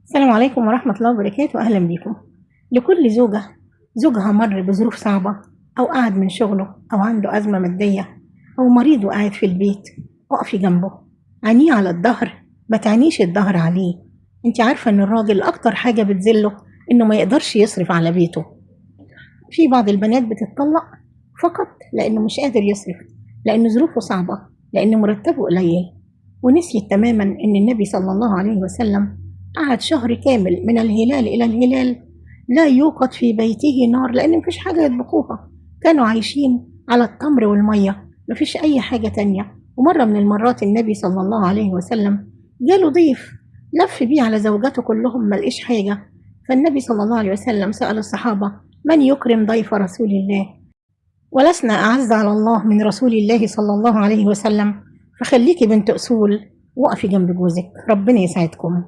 السلام عليكم ورحمة الله وبركاته، أهلا بيكم. لكل زوجة زوجها مر بظروف صعبة، أو قعد من شغله، أو عنده أزمة مادية، أو مريض وقاعد في البيت، وقفي جنبه، عينيه على الظهر، ما تعنيش الظهر عليه. انت عارفة إن الراجل أكتر حاجة بتذله إنه ما يقدرش يصرف على بيته. في بعض البنات بتتطلق فقط لأنه مش قادر يصرف، لأن ظروفه صعبة، لأن مرتبه قليل، ونسيت تماما إن النبي صلى الله عليه وسلم قعد شهر كامل من الهلال إلى الهلال لا يوقد في بيته نار، لأن مفيش حاجة يطبخوها، كانوا عايشين على التمر والمية، مفيش أي حاجة تانية. ومرة من المرات النبي صلى الله عليه وسلم جاله ضيف، لف بيه على زوجاته كلهم ملقيش حاجة، فالنبي صلى الله عليه وسلم سأل الصحابة: من يكرم ضيف رسول الله؟ ولسنا أعز على الله من رسول الله صلى الله عليه وسلم. فخليكي بنت أصول، وقفي جنب جوزك، ربنا يسعدكم.